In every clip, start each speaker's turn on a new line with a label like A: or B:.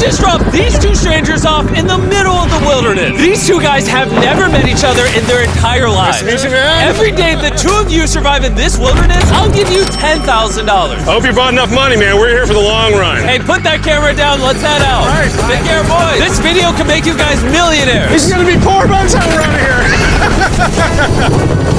A: just dropped these two strangers off in the middle of the wilderness. These two guys have never met each other in their entire lives.
B: Nice to meet you, man.
A: Every day the two of you survive in this wilderness, I'll give you $10,000.
B: I hope you brought enough money, man. We're here for the long run.
A: Hey, put that camera down. Let's head out.
B: All right.
A: Take care, boys. This video can make you guys millionaires.
B: He's gonna be poor by the time we're out of here.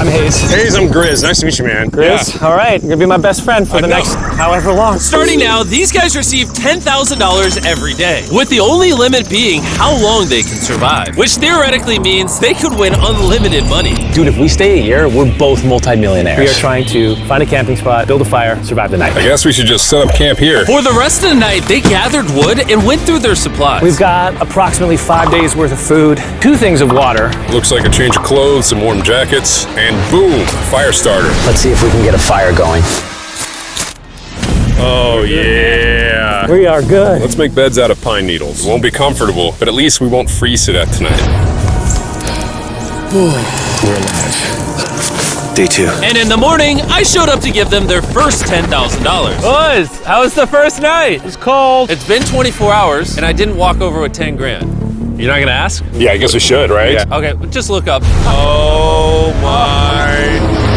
C: I'm Hayes.
B: Hayes, I'm Grizz. Nice to meet you, man.
C: Grizz?
B: Yeah.
C: All right, you're gonna be my best friend for the next however long.
A: Starting now, these guys receive $10,000 every day, with the only limit being how long they can survive, which theoretically means they could win unlimited money.
C: Dude, if we stay a year, we're both multimillionaires. We are trying to find a camping spot, build a fire, survive the night.
B: I guess we should just set up camp here.
A: For the rest of the night, they gathered wood and went through their supplies.
C: We've got approximately 5 days worth of food, 2 things of water.
B: Looks like a change of clothes, some warm jackets, and boom, fire starter.
C: Let's see if we can get a fire going.
B: Oh, yeah.
C: We are good.
B: Let's make beds out of pine needles. It won't be comfortable, but at least we won't freeze to death tonight.
C: We're alive. Day 2.
A: And in the morning, I showed up to give them their first $10,000. Boys, how was the first night?
C: It's cold.
A: It's been 24 hours, and I didn't walk over with 10 grand. You're not gonna ask?
B: Yeah, I guess we should, right?
C: Yeah.
A: Okay, just look up.
B: Oh, my.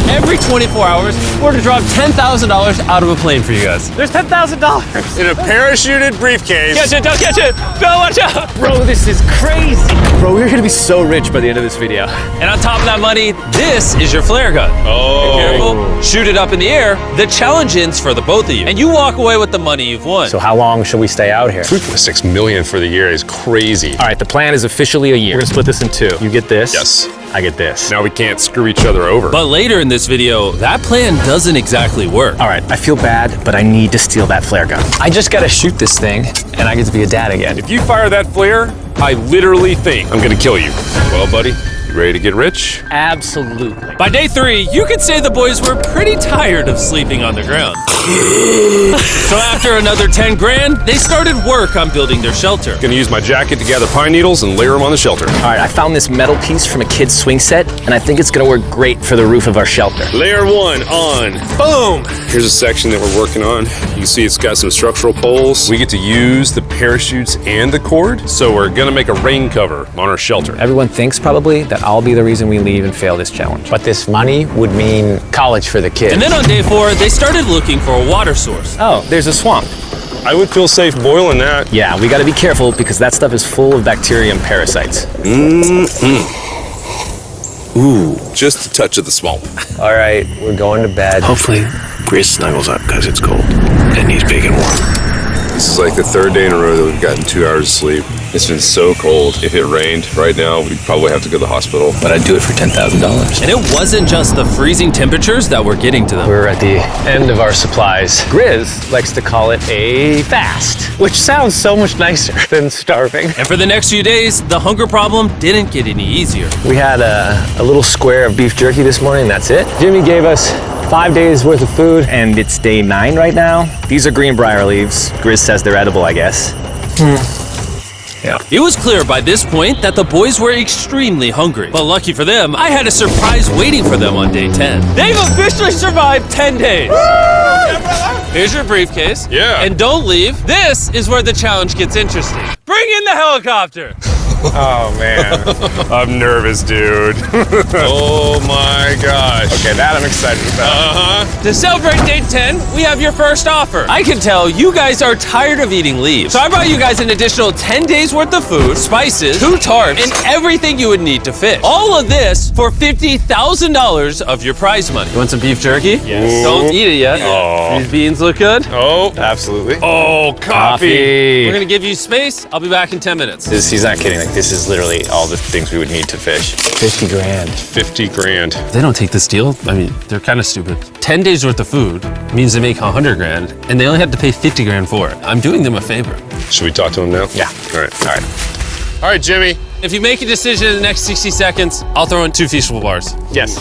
A: Every 24 hours, we're to drop $10,000 out of a plane for you guys.
C: There's $10,000.
B: In a parachuted briefcase.
A: Catch it, don't catch it. No, watch out.
C: Bro, this is crazy. Bro, we're gonna be so rich by the end of this video.
A: And on top of that money, this is your flare gun.
B: Oh.
A: Be careful, shoot it up in the air. The challenge ends for the both of you. And you walk away with the money you've won.
C: So how long should we stay out here?
B: $3.6 million for the year is crazy.
C: All right, the plan is officially a year. We're gonna split this in 2. You get this.
B: Yes.
C: I get this.
B: Now we can't screw each other over.
A: But later in this video, that plan doesn't exactly work.
C: All right, I feel bad, but I need to steal that flare gun. I just gotta shoot this thing, and I get to be a dad again.
B: If you fire that flare, I literally think I'm gonna kill you. Well, buddy, you ready to get rich?
C: Absolutely.
A: By day 3, you could say the boys were pretty tired of sleeping on the ground. So after another 10 grand, they started work on building their shelter.
B: Gonna use my jacket to gather pine needles and layer them on the shelter.
C: All right, I found this metal piece from a kid's swing set, and I think it's gonna work great for the roof of our shelter.
B: Layer 1 on. Boom! Here's a section that we're working on. You can see it's got some structural poles. We get to use the parachutes and the cord, so we're gonna make a rain cover on our shelter.
C: Everyone thinks probably that I'll be the reason we leave and fail this challenge.
D: But this money would mean college for the kids.
A: And then on day 4, they started looking for a water source.
C: Oh, there's a swamp.
B: I would feel safe boiling that.
C: Yeah, we gotta be careful because that stuff is full of bacteria and parasites.
B: Ooh, just a touch of the swamp.
D: All right, we're going to bed.
E: Hopefully, Grizz snuggles up because it's cold and he's big and warm.
B: This is like the 3rd day in a row that we've gotten 2 hours of sleep. It's been so cold. If it rained right now, we'd probably have to go to the hospital.
E: But I'd do it for $10,000.
A: And it wasn't just the freezing temperatures that were getting to them.
D: We're at the end of our supplies.
C: Grizz likes to call it a fast, which sounds so much nicer than starving.
A: And for the next few days, the hunger problem didn't get any easier.
D: We had a little square of beef jerky this morning, that's it. Jimmy gave us 5 days worth of food.
C: And it's day 9 right now. These are greenbrier leaves. Grizz says they're edible, I guess.
A: Yeah. It was clear by this point that the boys were extremely hungry. But lucky for them, I had a surprise waiting for them on day 10. They've officially survived 10 days. Here's your briefcase.
B: Yeah.
A: And don't leave. This is where the challenge gets interesting. Bring in the helicopter.
B: Oh, man. I'm nervous, dude. Oh, my gosh. Okay, that I'm excited about.
A: To celebrate day 10, we have your first offer. I can tell you guys are tired of eating leaves. So I brought you guys an additional 10 days worth of food, spices, 2 tarps, and everything you would need to fish. All of this for $50,000 of your prize money. You want some beef jerky?
B: Yes.
A: Don't eat it yet.
B: Oh.
A: These beans look good.
B: Oh, absolutely. Oh, coffee.
A: We're gonna give you space. I'll be back in 10 minutes.
D: He's not kidding. Like, this is literally all the things we would need to fish. 50 grand.
B: 50 grand.
A: If they don't take this deal, I mean, they're kind of stupid. 10 days worth of food means they make 100 grand, and they only have to pay 50 grand for it. I'm doing them a favor.
B: Should we talk to him now?
D: Yeah.
B: All right. All right, Jimmy.
A: If you make a decision in the next 60 seconds, I'll throw in 2 feastable bars.
B: Yes.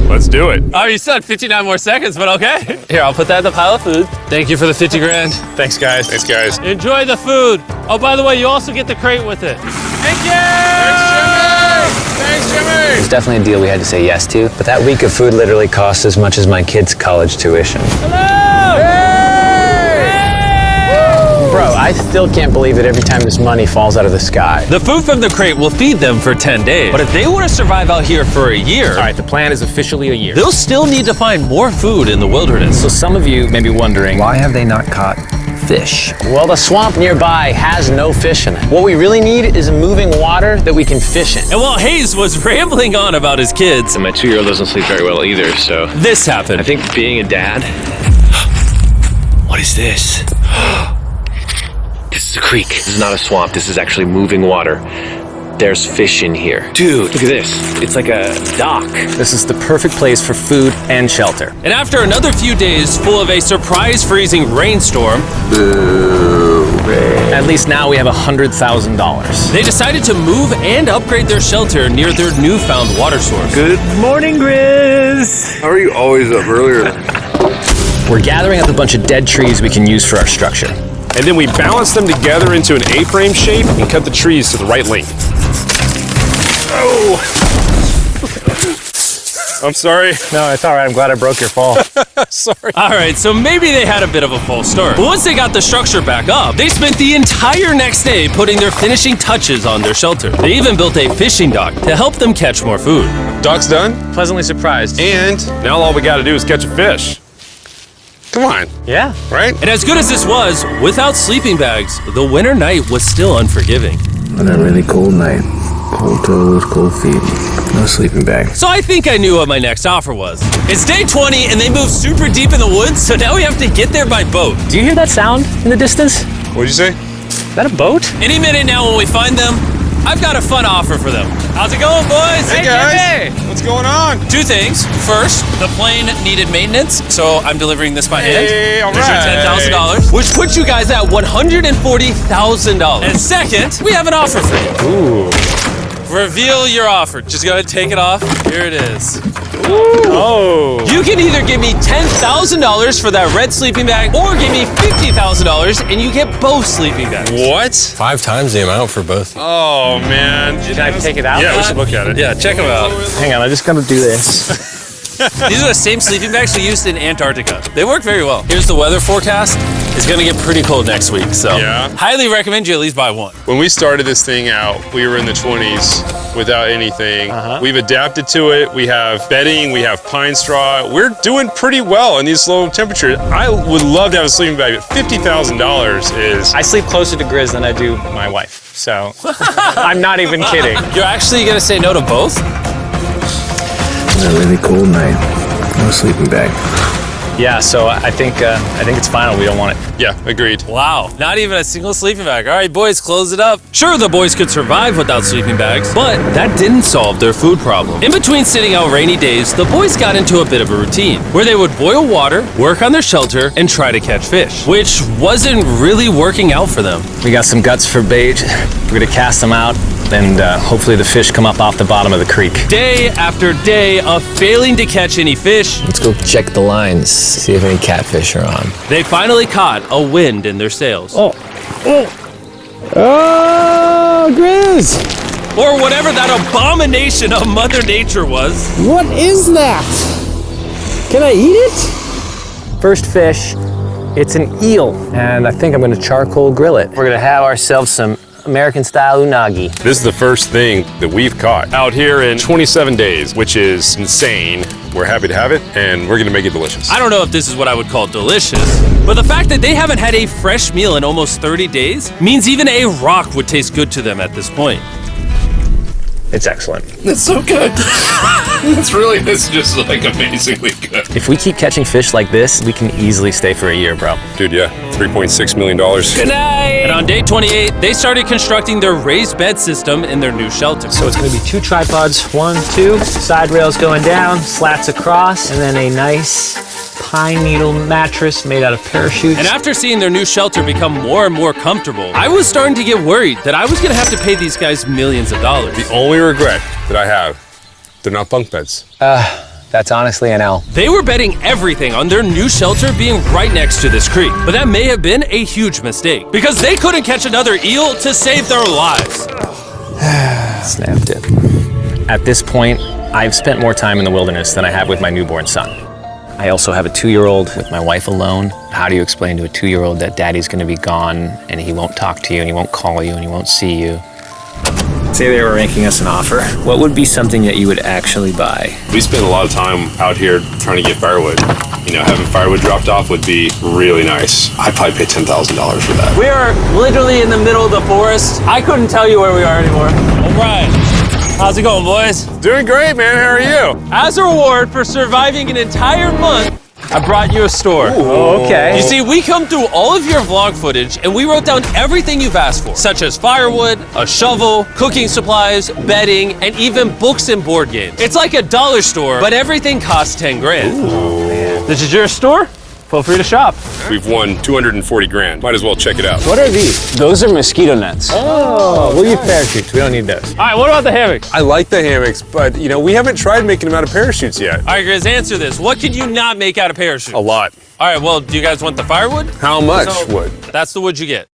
B: Let's do it.
A: Oh, you said 59 more seconds, but okay. Here, I'll put that in the pile of food. Thank you for the 50 grand.
B: Thanks, guys. Thanks, guys.
A: Enjoy the food. Oh, by the way, you also get the crate with it. Thank you!
B: Thanks, Jimmy!
D: It's definitely a deal we had to say yes to, but that week of food literally cost as much as my kids' college tuition.
A: Hello!
C: still can't believe that every time this money falls out of the sky.
A: The food from the crate will feed them for 10 days. But if they want to survive out here for a year,
C: All right, the plan is officially a year.
A: they'll still need to find more food in the wilderness.
C: So some of you may be wondering,
F: Why have they not caught fish?
C: well, the swamp nearby has no fish in it. What we really need is moving water that we can fish in.
A: And while Hayes was rambling on about his kids,
D: And my 2-year-old doesn't sleep very well either, so
A: this happened.
D: I think being a dad. What is this? This is a creek. This is not a swamp. This is actually moving water. There's fish in here. Dude, look at this. It's like a dock.
C: This is the perfect place for food and shelter.
A: And after another few days full of a surprise freezing rainstorm,
C: At least now we have $100,000.
A: they decided to move and upgrade their shelter near their newfound water source.
C: Good morning, Grizz.
B: How are you always up earlier?
C: We're gathering up a bunch of dead trees we can use for our structure.
B: And then we balance them together into an A-frame shape and cut the trees to the right length. Oh! I'm sorry.
C: No, it's all right. I'm glad I broke your fall.
B: Sorry.
A: All right, so maybe they had a bit of a false start. But once they got the structure back up, they spent the entire next day putting their finishing touches on their shelter. They even built a fishing dock to help them catch more food.
B: Dock's done,
C: Pleasantly surprised.
B: and now all we gotta do is catch a fish. Come on,
C: Yeah.
B: right?
A: And as good as this was, without sleeping bags, the winter night was still unforgiving.
E: On a really cold night. Cold toes, cold feet. No sleeping bag.
A: So I think I knew what my next offer was. It's day 20 and they moved super deep in the woods, so now we have to get there by boat.
C: Do you hear that sound in the distance?
B: What'd you say?
C: Is that a boat?
A: Any minute now when we find them, I've got a fun offer for them. How's it going, boys?
B: Hey guys, what's going on?
A: Two things. First, the plane needed maintenance, so I'm delivering this by hand.
B: Hey, all
A: There's your
B: right.
A: $10,000, which puts you guys at $140,000. And second, we have an offer for you.
C: Ooh.
A: Reveal your offer. Just go ahead and take it off. Here it is.
C: Oh.
A: You can either give me $10,000 for that red sleeping bag, or give me $50,000 and you get both sleeping bags.
B: What?
F: 5 times the amount for both.
B: Oh man.
C: Can I take it out?
B: Yeah, we should look at it.
A: Yeah, check them out.
C: Hang on, I just gotta do this.
A: These are the same sleeping bags we used in Antarctica. They work very well. Here's the weather forecast. It's gonna get pretty cold next week, so
B: Yeah.
A: highly recommend you at least buy one.
B: When we started this thing out, we were in the 20s without anything. We've adapted to it. We have bedding, we have pine straw. We're doing pretty well in these low temperatures. I would love to have a sleeping bag, but $50,000 is...
C: I sleep closer to Grizz than I do my wife, so I'm not even kidding.
A: You're actually gonna say no to both?
E: On a really cold night. No sleeping bag.
C: Yeah, so I think it's final. We don't want it.
B: Yeah, agreed.
A: Wow, not even a single sleeping bag. All right, boys, close it up. Sure, the boys could survive without sleeping bags, but that didn't solve their food problem. In between sitting out rainy days, the boys got into a bit of a routine where they would boil water, work on their shelter, and try to catch fish, which wasn't really working out for them.
C: We got some guts for bait. We're gonna cast them out, and hopefully the fish come up off the bottom of the creek.
A: Day after day of failing to catch any fish,
F: Let's go check the lines, see if any catfish are on.
A: they finally caught a wind in their sails.
C: Oh, Grizz!
A: Or whatever that abomination of Mother Nature was.
C: What is that? Can I eat it? First fish, it's an eel, and I think I'm gonna charcoal grill it. We're gonna have ourselves some American-style unagi.
B: This is the first thing that we've caught out here in 27 days, which is insane. We're happy to have it, and we're gonna make it delicious.
A: I don't know if this is what I would call delicious, but the fact that they haven't had a fresh meal in almost 30 days means even a rock would taste good to them at this point.
C: It's excellent.
B: It's so good. It's just like amazingly good.
C: If we keep catching fish like this, we can easily stay for a year, bro.
B: Dude, yeah, $3.6 million.
A: Good night! And on day 28, they started constructing their raised bed system in their new shelter.
C: So it's gonna be 2 tripods, 1, 2, side rails going down, slats across, and then a nice pine needle mattress made out of parachutes.
A: And after seeing their new shelter become more and more comfortable, I was starting to get worried that I was gonna have to pay these guys millions of dollars.
B: The only regret that I have, they're not bunk beds.
C: That's honestly an L.
A: They were betting everything on their new shelter being right next to this creek, but that may have been a huge mistake because they couldn't catch another eel to save their lives.
C: Snapped it. At this point, I've spent more time in the wilderness than I have with my newborn son. I also have a 2-year-old with my wife alone. How do you explain to a 2-year-old that daddy's gonna be gone and he won't talk to you and he won't call you and he won't see you? Say they were making us an offer. What would be something that you would actually buy?
B: We spend a lot of time out here trying to get firewood. You know, having firewood dropped off would be really nice. I'd probably pay $10,000 for that.
A: We are literally in the middle of the forest. I couldn't tell you where we are anymore. All right. How's it going, boys?
B: Doing great, man. How are you?
A: As a reward for surviving an entire month, I brought you a store.
C: Oh, okay.
A: You see, we come through all of your vlog footage and we wrote down everything you've asked for, such as firewood, a shovel, cooking supplies, bedding, and even books and board games. It's like a dollar store, but everything costs 10 grand.
B: Oh, man.
A: This is your store? Feel free to shop.
B: We've won 240 grand. Might as well check it out.
C: What are these? Those are mosquito nets. Oh, we'll use parachutes. We don't need those.
A: All right, what about the hammocks?
B: I like the hammocks, but you know, we haven't tried making them out of parachutes yet.
A: All right, Grizz, answer this. What can you not make out of parachutes?
B: A lot.
A: All right, well, do you guys want the firewood?
B: How much wood?
A: That's the wood you get.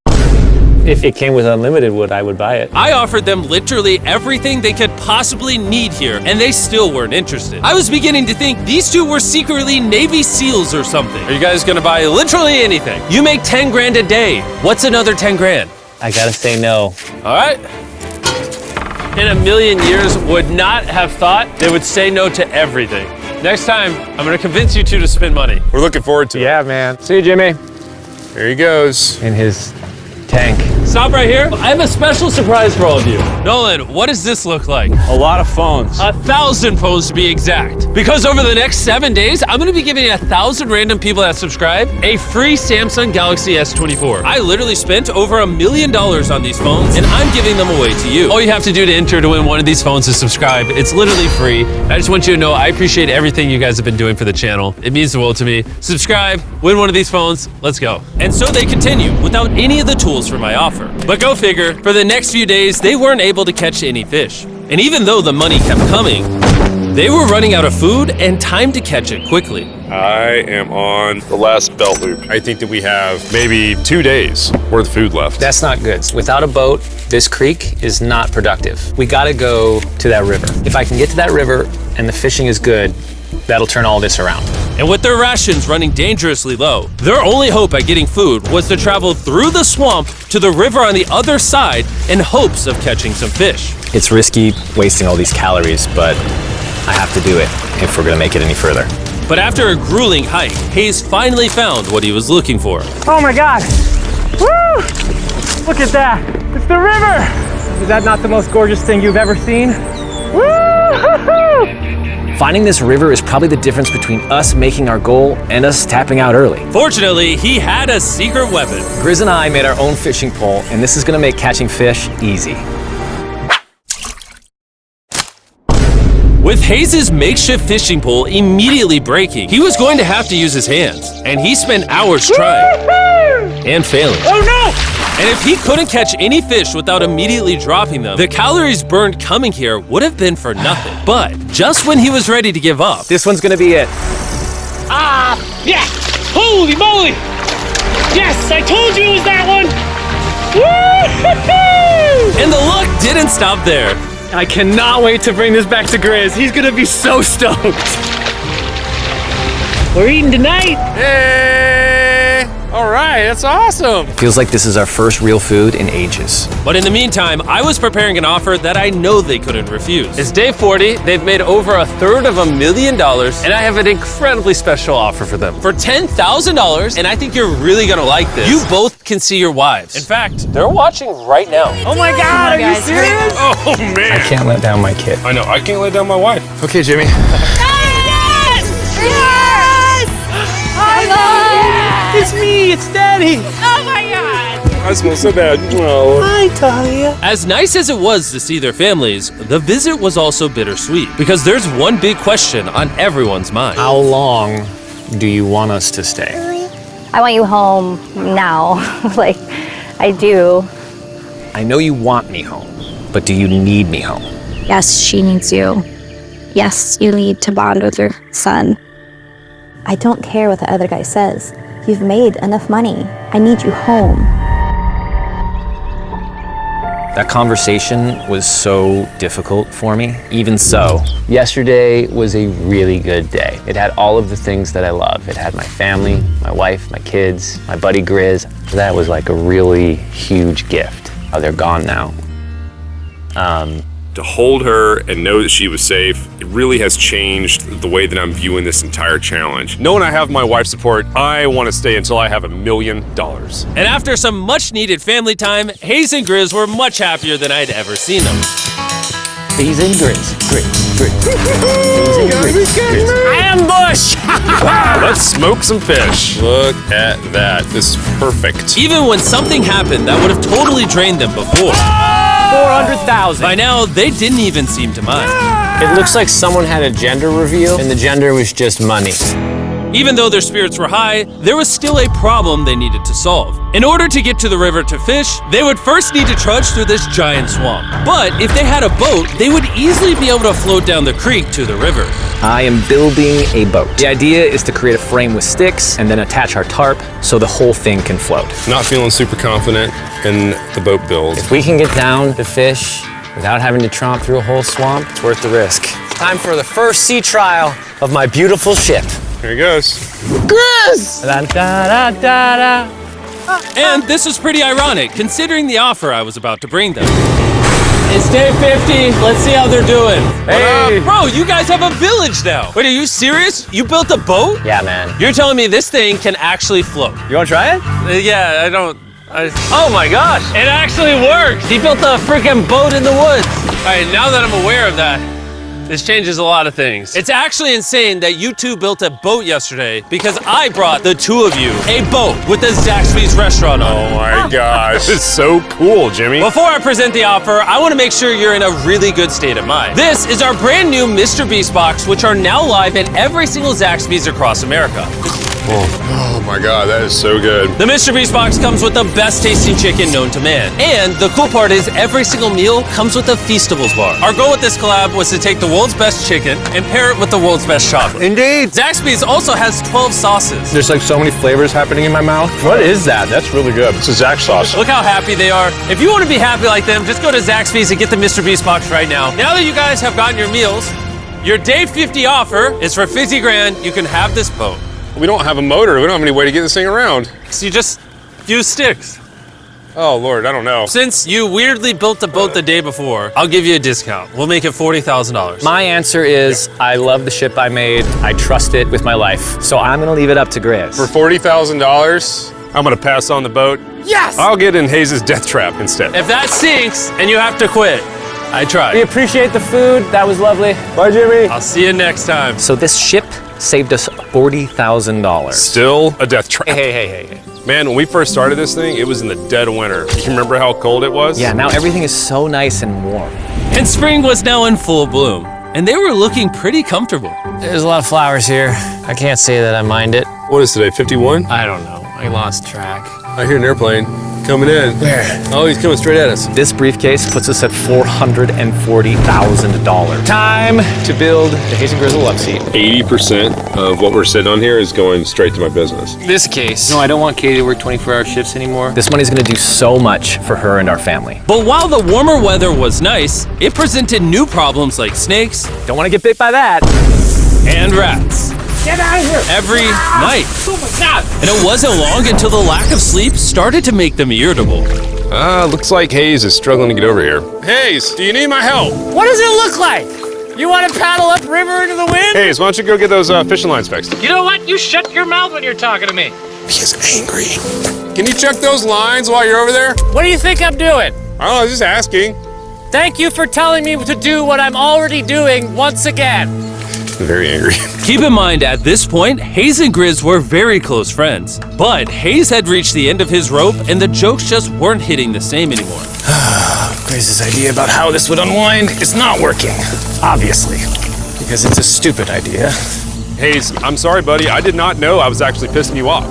C: If it came with unlimited wood, I would buy it.
A: I offered them literally everything they could possibly need here, and they still weren't interested. I was beginning to think these two were secretly Navy SEALs or something. Are you guys gonna buy literally anything? You make 10 grand a day. What's another 10 grand?
C: I gotta say no.
A: All right. In a million years, would not have thought they would say no to everything. Next time, I'm gonna convince you two to spend money.
B: We're looking forward to it.
C: Yeah, man. See you, Jimmy.
B: There he goes.
C: In his tank.
A: Stop right here. I have a special surprise for all of you. Nolan, what does this look like?
C: A lot of phones.
A: 1,000 phones to be exact. Because over the next 7 days, I'm gonna be giving 1,000 random people that subscribe a free Samsung Galaxy S24. I literally spent over $1 million on these phones, and I'm giving them away to you. All you have to do to enter to win one of these phones is subscribe. It's literally free. I just want you to know I appreciate everything you guys have been doing for the channel. It means the world to me. Subscribe, win one of these phones, let's go. And so they continue without any of the tools for my offer. But go figure, for the next few days, they weren't able to catch any fish. And even though the money kept coming, they were running out of food and time to catch it quickly.
B: I am on the last belt loop. I think that we have maybe 2 days worth of food left.
C: That's not good. Without a boat, this creek is not productive. We gotta go to that river. If I can get to that river and the fishing is good, that'll turn all this around.
A: And with their rations running dangerously low, their only hope at getting food was to travel through the swamp to the river on the other side in hopes of catching some fish.
C: It's risky wasting all these calories, but I have to do it if we're gonna make it any further.
A: But after a grueling hike, Hayes finally found what he was looking for.
G: Oh my God! Woo! Look at that! It's the river! Is that not the most gorgeous thing you've ever seen? Woo!
C: Finding this river is probably the difference between us making our goal and us tapping out early.
A: Fortunately, he had a secret weapon.
C: Grizz and I made our own fishing pole, and this is gonna make catching fish easy.
A: With Hayes' makeshift fishing pole immediately breaking, he was going to have to use his hands, and he spent hours trying and failing.
G: Oh no!
A: And if he couldn't catch any fish without immediately dropping them, the calories burned coming here would have been for nothing. But just when he was ready to give up,
C: This one's gonna be it.
G: Ah! Yeah! Holy moly! Yes! I told you it was that one! Woo!
A: and the luck didn't stop there.
G: I cannot wait to bring this back to Grizz. He's gonna be so stoked. We're eating tonight.
B: Hey! All right, that's awesome.
C: Feels like this is our first real food in ages.
A: But in the meantime, I was preparing an offer that I know they couldn't refuse. It's day 40, they've made over $250,000, and I have an incredibly special offer for them. For $10,000, and I think you're really gonna like this, you both can see your wives. In fact, they're watching right now.
G: Oh my God, are you serious?
B: Oh man.
C: I can't let down my kid.
B: I know, I can't let down my wife.
C: Okay, Jimmy.
G: It's me, it's Daddy.
H: Oh my God!
B: I smell so bad. Oh.
G: Hi, Talia.
A: As nice as it was to see their families, the visit was also bittersweet, because there's one big question on everyone's mind.
C: How long do you want us to stay?
H: I want you home now. Like, I do.
C: I know you want me home, but do you need me home?
H: Yes, she needs you. Yes, you need to bond with your son. I don't care what the other guy says. You've made enough money. I need you home.
C: That conversation was so difficult for me. Even so, yesterday was a really good day. It had all of the things that I love. It had my family, my wife, my kids, my buddy Grizz. That was like a really huge gift. Oh, they're gone now.
B: To hold her and know that she was safe, it really has changed the way that I'm viewing this entire challenge. Knowing I have my wife's support, I want to stay until I have $1 million.
A: And after some much needed family time, Hayes and Grizz were much happier than I'd ever seen them.
C: Hayes and Grizz, Hayes and Grizz. Ambush!
B: Let's smoke some fish. Look at that. This is perfect.
A: Even when something happened that would have totally drained them before,
C: 400,000.
A: by now they didn't even seem to mind.
C: It looks like someone had a gender reveal, and the gender was just money.
A: Even though their spirits were high, there was still a problem they needed to solve. In order to get to the river to fish, they would first need to trudge through this giant swamp. But if they had a boat, they would easily be able to float down the creek to the river.
C: I am building a boat. The idea is to create a frame with sticks and then attach our tarp so the whole thing can float.
B: Not feeling super confident in the boat build.
C: If we can get down to fish without having to tromp through a whole swamp, it's worth the risk. Time for the first sea trial of my beautiful ship.
B: Here he goes.
C: Grizz! Da, da, da, da.
A: And this was pretty ironic, considering the offer I was about to bring them. It's day 50. Let's see how they're doing.
C: Hey!
A: Bro, you guys have a village now. Wait, are you serious? You built a boat?
C: Yeah, man.
A: You're telling me this thing can actually float?
C: You wanna try it?
A: Yeah, oh my gosh, it actually works. He built a freaking boat in the woods. All right, now that I'm aware of that, this changes a lot of things. It's actually insane that you two built a boat yesterday because I brought the two of you a boat with the Zaxby's restaurant on it.
B: Oh my gosh, it's so cool, Jimmy.
A: Before I present the offer, I want to make sure you're in a really good state of mind. This is our brand new Mr. Beast box, which are now live at every single Zaxby's across America.
B: Oh my God, that is so good.
A: The Mr. Beast box comes with the best tasting chicken known to man. And the cool part is every single meal comes with a Feastables bar. Our goal with this collab was to take the world's best chicken and pair it with the world's best chocolate.
E: Indeed.
A: Zaxby's also has 12 sauces.
E: There's like so many flavors happening in my mouth. What is that? That's really good.
B: It's a Zax sauce.
A: Look how happy they are. If you want to be happy like them, just go to Zaxby's and get the Mr. Beast box right now. Now that you guys have gotten your meals, your day 50 offer is for 50 grand. You can have this boat.
B: We don't have a motor. We don't have any way to get this thing around.
A: So you just use sticks.
B: Oh Lord, I don't know.
A: Since you weirdly built the boat the day before, I'll give you a discount. We'll make it $40,000.
C: My answer is I love the ship I made. I trust it with my life. So I'm gonna leave it up to Grizz.
B: For $40,000, I'm gonna pass on the boat.
C: Yes!
B: I'll get in Hayes' death trap instead.
A: If that sinks and you have to quit, I
C: We
A: tried.
C: appreciate the food. That was lovely. Bye, Jimmy.
A: I'll see you next time.
C: So this ship saved us $40,000.
B: Still a death trap.
C: Hey.
B: Man, when we first started this thing, it was in the dead of winter. You remember how cold it was?
C: Yeah, now everything is so nice and warm.
A: And spring was now in full bloom, and they were looking pretty comfortable.
F: There's a lot of flowers here. I can't say that I mind it.
B: What is today, 51?
F: I don't know. I lost track.
B: I hear an airplane coming in.
F: Where?
B: Oh, he's coming straight at us.
C: This briefcase puts us at $440,000. Time to build the Hayes and Grizzle love seat.
B: 80% of what we're sitting on here is going straight to my business.
F: This case.
C: No, I don't want Katie to work 24-hour shifts anymore. This money's gonna do so much for her and our family.
A: But while the warmer weather was nice, it presented new problems like snakes
C: Don't wanna get bit by that.
A: and rats.
C: Get out of here!
A: Every night.
C: Oh my God!
A: And it wasn't long until the lack of sleep started to make them irritable.
B: Looks like Hayes is struggling to get over here. Hayes, do you need my help?
C: What does it look like? You wanna paddle upriver into the wind?
B: Hayes, why don't you go get those fishing lines fixed?
C: You know what? You shut your mouth when you're talking to me.
B: He's angry. Can you check those lines while you're over there?
C: What do you think I'm doing?
B: I don't know, I was just asking.
C: Thank you for telling me to do what I'm already doing once again.
B: Very angry.
A: Keep in mind, at this point, Hayes and Grizz were very close friends. But Hayes had reached the end of his rope, and the jokes just weren't hitting the same anymore.
F: Grizz's idea about how this would unwind is not working. Obviously. Because it's a stupid idea.
B: Hayes, I'm sorry, buddy. I did not know I was actually pissing you off.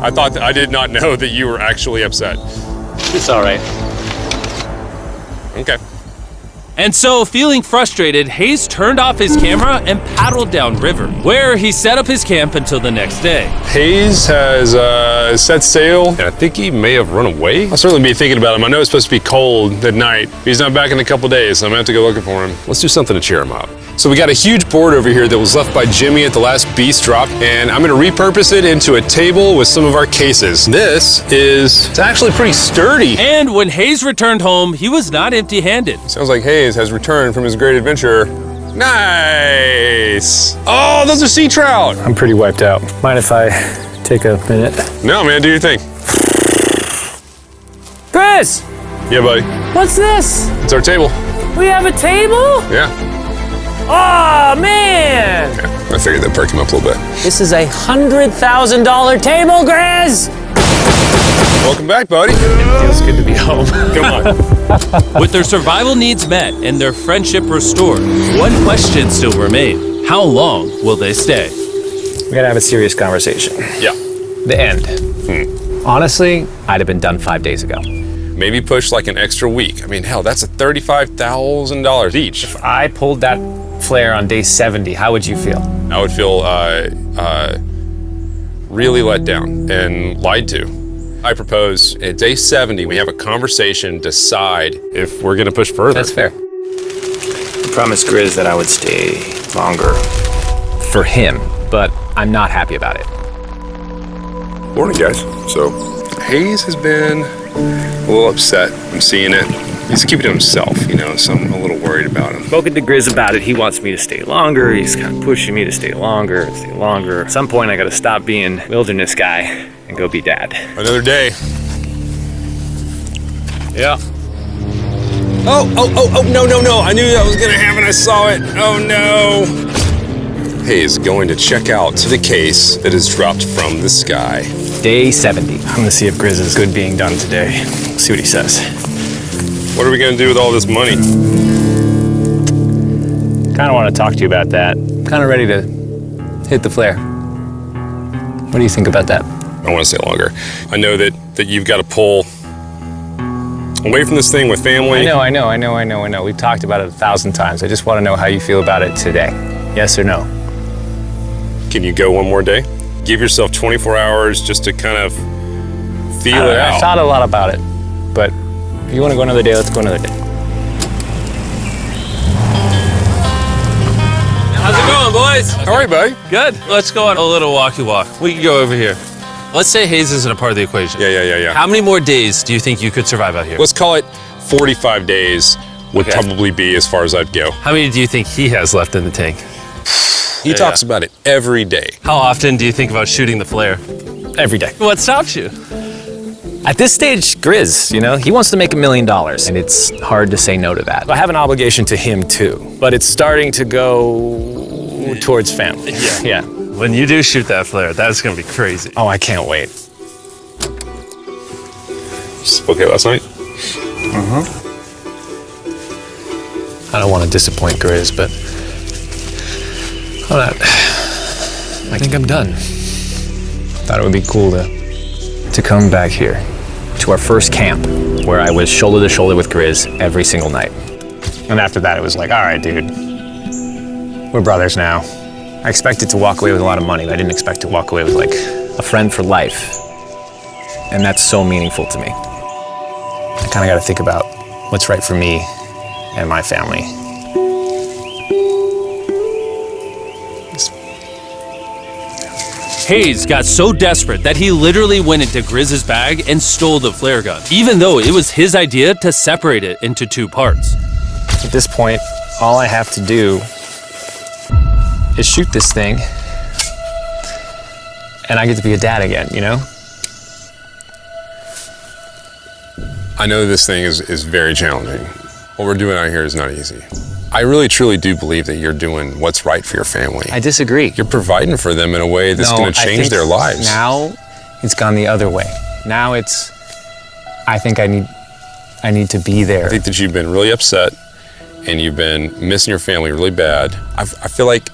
B: I thought that I did not know that you were actually upset.
C: It's all right.
B: Okay.
A: And so, feeling frustrated, Hayes turned off his camera and paddled downriver, where he set up his camp until the next day.
B: Hayes has set sail, and I think he may have run away. I'll certainly be thinking about him. I know it's supposed to be cold at night. He's not back in a couple days, so I'm gonna have to go looking for him. Let's do something to cheer him up. So we got a huge board over here that was left by Jimmy at the last beast drop, and I'm gonna repurpose it into a table with some of our cases. It's actually pretty sturdy.
A: And when Hayes returned home, he was not empty-handed.
B: Sounds like Hayes has returned from his great adventure. Nice. Oh, those are sea trout.
C: I'm pretty wiped out. Mind if I take a minute?
B: No, man, do your thing.
C: Chris,
B: Yeah, buddy.
C: what's this?
B: It's our table.
C: We have a table?
B: Yeah.
C: Oh, man!
B: I figured that'd perk him up a little bit.
C: This is a $100,000 table, Grizz!
B: Welcome back, buddy.
C: Feels good to be home.
B: Come on.
A: With their survival needs met and their friendship restored, one question still remained. How long will they stay?
C: We gotta have a serious conversation.
B: Yeah.
C: The end. Honestly, I'd have been done 5 days ago.
B: Maybe push like an extra week. I mean, hell, that's a $35,000 each.
C: If I pulled that flare on day 70, how would you feel?
B: I would feel really let down and lied to. I propose at day 70, we have a conversation, decide if we're gonna push further.
C: That's fair.
F: I promised Grizz that I would stay longer.
C: For him, but I'm not happy about it.
B: Morning, guys. So, Hayes has been a little upset. I'm seeing it. He's keeping it to himself, you know, so I'm a little worried about him.
C: Spoken to Grizz about it. He wants me to stay longer. He's kind of pushing me to stay longer. At some point, I gotta stop being wilderness guy and go be dad.
B: Another day.
C: Yeah.
B: Oh, no. I knew that was gonna happen. I saw it. Oh, no. Hayes going to check out the case that is dropped from the sky.
C: Day 70. I'm gonna see if Grizz is good being done today. See what he says.
B: What are we gonna do with all this money?
C: Kind of want to talk to you about that. Kind of ready to hit the flare. What do you think about that?
B: I want to stay longer. I know that you've got to pull away from this thing with family.
C: I know. We've talked about it 1,000 times. I just want to know how you feel about it today. Yes or no?
B: Can you go one more day? Give yourself 24 hours just to kind of feel it out.
C: I thought a lot about it, but if you want to go another day, let's go another day.
A: How's it going, boys?
B: How are you, buddy?
A: Good. Let's go on a little walkie walk. We can go over here. Let's say Hayes isn't a part of the equation.
B: Yeah.
A: How many more days do you think you could survive out here?
B: Let's call it 45 days would probably be as far as I'd go.
A: How many do you think he has left in the tank?
B: He talks about it every day.
A: How often do you think about shooting the flare?
C: Every day.
A: What stops you?
C: At this stage, Grizz, you know, he wants to make $1 million, and it's hard to say no to that. I have an obligation to him too, but it's starting to go towards family. Yeah.
A: When you do shoot that flare, that's gonna be crazy.
C: Oh, I can't wait.
B: Okay, last night?
C: I don't want to disappoint Grizz, but I think I'm done. Thought it would be cool to come back here to our first camp where I was shoulder to shoulder with Grizz every single night. And after that, it was like, all right, dude, we're brothers now. I expected to walk away with a lot of money, but I didn't expect to walk away with like a friend for life. And that's so meaningful to me. I kind of got to think about what's right for me and my family.
A: Hayes got so desperate that he literally went into Grizz's bag and stole the flare gun, even though it was his idea to separate it into 2 parts.
C: At this point, all I have to do is shoot this thing, and I get to be a dad again, you know?
B: I know this thing is very challenging. What we're doing out here is not easy. I really, truly do believe that you're doing what's right for your family.
C: I disagree.
B: You're providing for them in a way that's going to change their lives.
C: Now, it's gone the other way. Now I think I need to be there.
B: I think that you've been really upset and you've been missing your family really bad. I feel like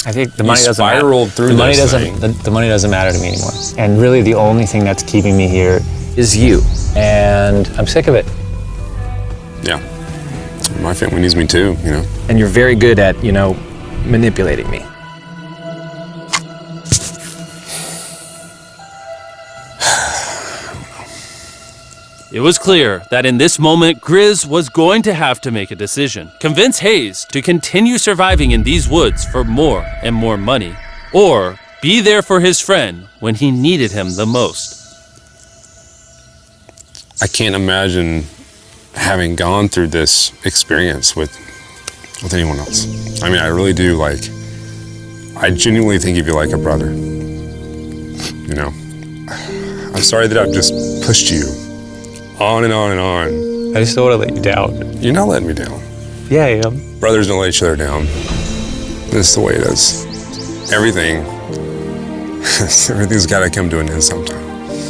C: I think the money doesn't matter.
B: Spiraled through
C: the money
B: this
C: doesn't.
B: thing.
C: The money doesn't matter to me anymore. And really, the only thing that's keeping me here is you. And I'm sick of it.
B: Yeah. My family needs me too, you know.
C: And you're very good at, you know, manipulating me.
A: It was clear that in this moment, Grizz was going to have to make a decision. Convince Hayes to continue surviving in these woods for more and more money, or be there for his friend when he needed him the most.
B: I can't imagine having gone through this experience with anyone else. I mean, I really do, like, I genuinely think of you like a brother. You know, I'm sorry that I've just pushed you on and on and on.
G: I just don't want to let you down.
B: You're not letting me down.
G: Yeah, I am.
B: Brothers don't let each other down. This is the way it is. Everything's got to come to an end sometime.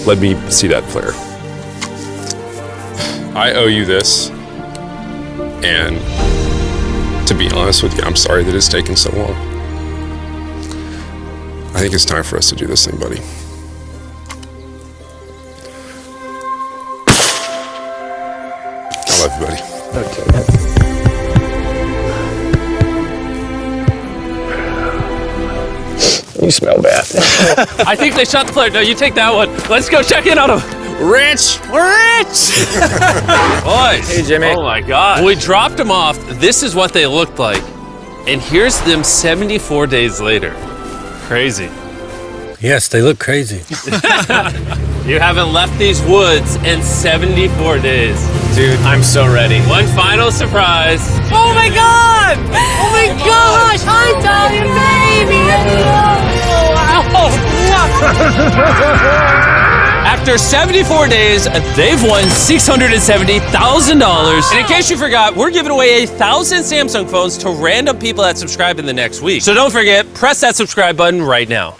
B: Let me see that flare. I owe you this, and to be honest with you, I'm sorry that it's taken so long. I think it's time for us to do this thing, buddy. I love you, buddy.
C: Okay. You smell bad.
A: I think they shot the flare. No, you take that one. Let's go check in on him. Rich! Boys.
C: Hey, Jimmy.
A: Oh my God. When we dropped them off, this is what they looked like. And here's them 74 days later. Crazy.
I: Yes, they look crazy.
A: You haven't left these woods in 74 days.
C: Dude, I'm so ready.
A: One final surprise.
J: Oh my God! Oh my gosh! Hi, Italian baby!
A: After 74 days, they've won $670,000. And in case you forgot, we're giving away 1,000 Samsung phones to random people that subscribe in the next week. So don't forget, press that subscribe button right now.